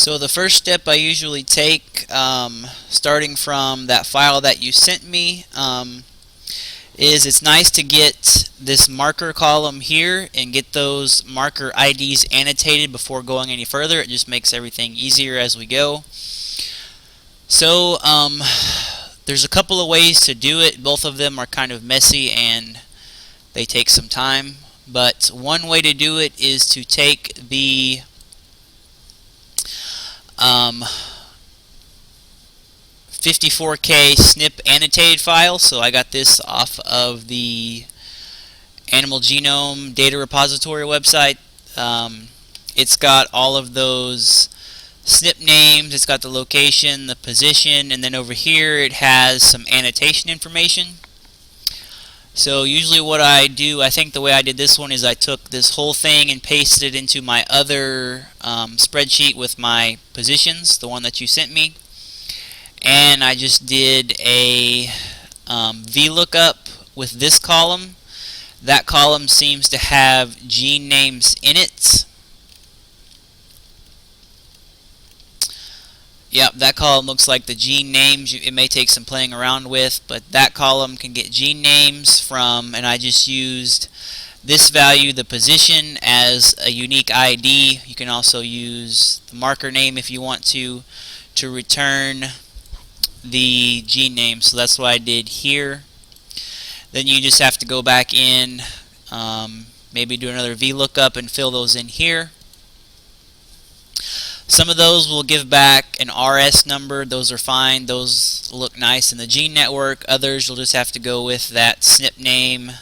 So the first step I usually take, starting from that file that you sent me, is it's nice to get this marker column here and get those marker IDs annotated before going any further. It just makes everything easier as we go. So there's a couple of ways to do it. Both of them are kind of messy and they take some time. But one way to do it is to take the 54K SNP annotated file. So I got this off of the Animal Genome Data Repository website. It's got all of those SNP names, it's got the location, the position, and then over here it has some annotation information. So usually what I do, I think the way I did this one is I took this whole thing and pasted it into my other spreadsheet with my positions, the one that you sent me, and I just did a VLOOKUP with this column. That column seems to have gene names in it. Yep, that column looks like the gene names. It may take some playing around with, but that column can get gene names from, and I just used this value, the position, as a unique ID. You can also use the marker name if you want to return the gene name. So that's what I did here. Then you just have to go back in, maybe do another VLOOKUP and fill those in here. Some of those will give back an RS number. Those are fine. Those look nice in the gene network. Others you'll just have to go with that SNP name,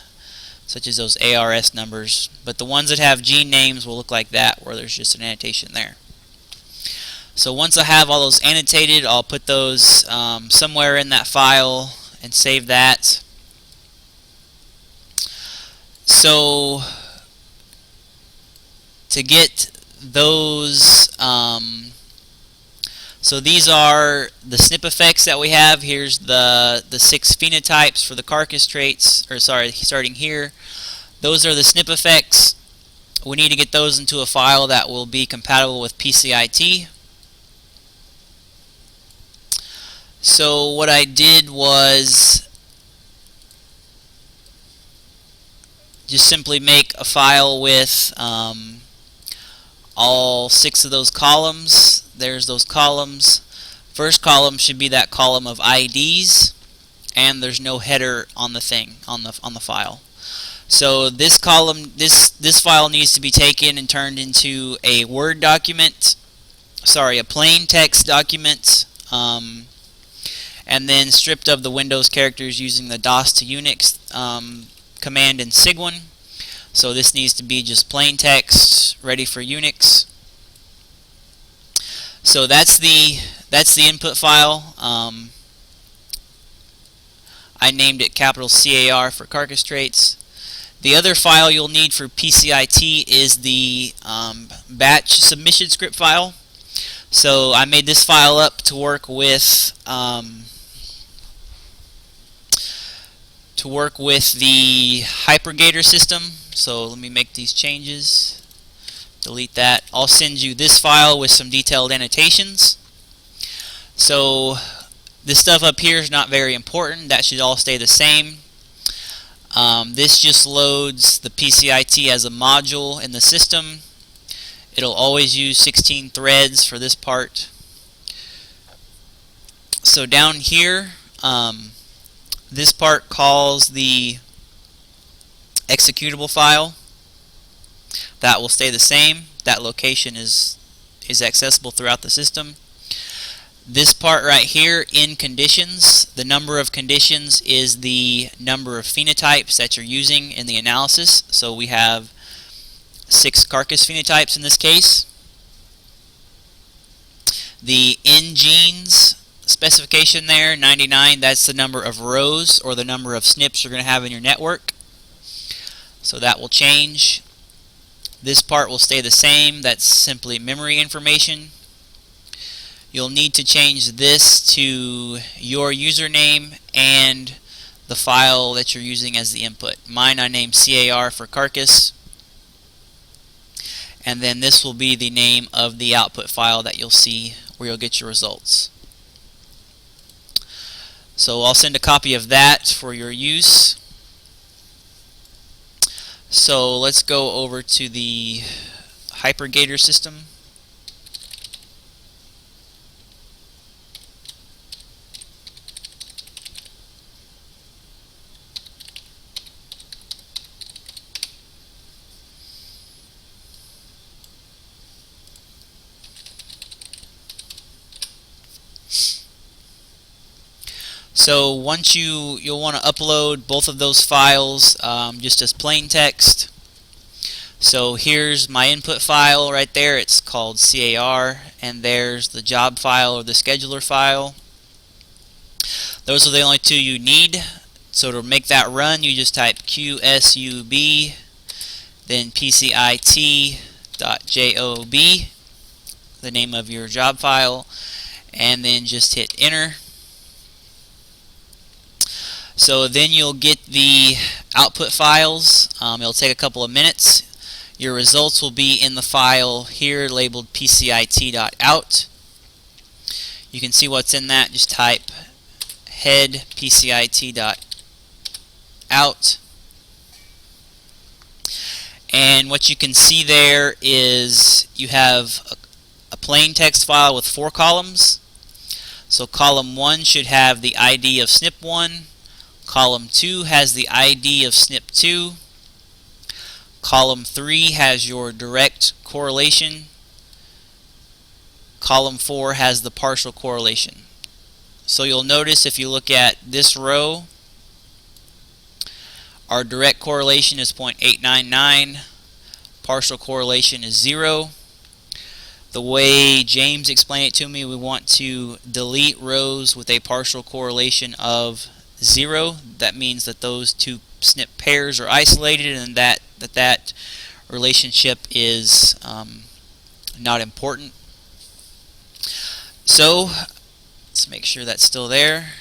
such as those ARS numbers. But the ones that have gene names will look like that, where there's just an annotation there. So once I have all those annotated, I'll put those somewhere in that file and save that. So to get those, so these are the SNP effects that we have. Here's the 6 phenotypes for the carcass traits, or sorry, starting here. Those are the SNP effects. We need to get those into a file that will be compatible with Pcit. So what I did was just simply make a file with all 6 of those columns. There's those columns. First column should be that column of IDs, and there's no header on the thing on the file. So this column, this file needs to be taken and turned into a Word document. Sorry, a plain text document, and then stripped of the Windows characters using the DOS to Unix command in Sigwin. So this needs to be just plain text, ready for Unix. So that's the input file. I named it CAR for carcass traits. The other file you'll need for Pcit is the batch submission script file. So I made this file up to work with the Hypergator system. So let me make these changes. Delete that. I'll send you this file with some detailed annotations. So this stuff up here is not very important. That should all stay the same. This just loads the Pcit as a module in the system. It'll always use 16 threads for this part. So down here, this part calls the executable file. That will stay the same. That location is accessible throughout the system. This part right here, in conditions, the number of conditions is the number of phenotypes that you're using in the analysis. So we have 6 carcass phenotypes in this case. The in genes specification there, 99, that's the number of rows or the number of SNPs you're going to have in your network. So that will change. This part will stay the same. That's simply memory information. You'll need to change this to your username and the file that you're using as the input. Mine I named CAR for carcass. and then this will be the name of the output file that you'll see where you'll get your results. So I'll send a copy of that for your use. So let's go over to the HyperGator system. So once you'll want to upload both of those files just as plain text. So here's my input file right there. It's called CAR, and there's the job file or the scheduler file. Those are the only two you need. So to make that run, you just type QSUB, then Pcit.job, the name of your job file, and then just hit enter. So then you'll get the output files. It'll take a couple of minutes. Your results will be in the file here labeled pcit.out. You can see what's in that. Just type head pcit.out. And what you can see there is you have a plain text file with 4 columns. So column 1 should have the ID of SNP1. Column 2 has the ID of SNP2. Column 3 has your direct correlation. Column 4 has the partial correlation. So you'll notice if you look at this row, our direct correlation is 0.899. Partial correlation is 0. The way James explained it to me, we want to delete rows with a partial correlation of 0. That means that those two SNP pairs are isolated, and that relationship is not important. So let's make sure that's still there.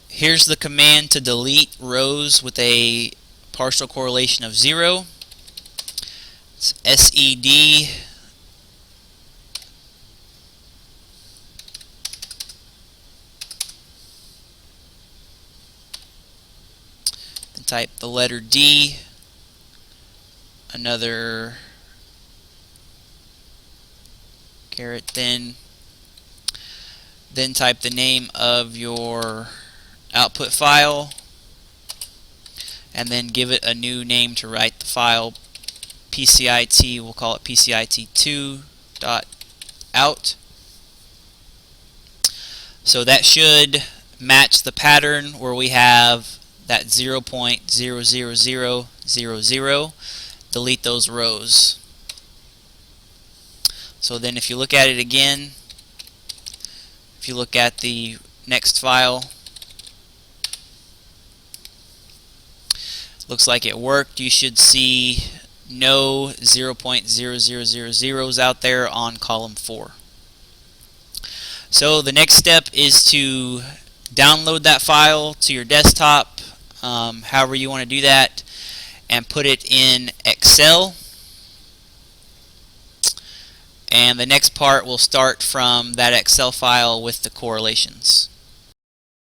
Here's the command to delete rows with a partial correlation of 0. It's SED type the letter D, another caret, then type the name of your output file, and then give it a new name to write the file. PCIT, we'll call it PCIT2.out. So that should match the pattern where we have that 0.00000. Delete those rows. So then if you look at it again, if you look at the next file, looks like it worked. You should see no 0.0000s out there on column 4. So the next step is to download that file to your desktop, however you want to do that, and put it in Excel. And the next part will start from that Excel file with the correlations.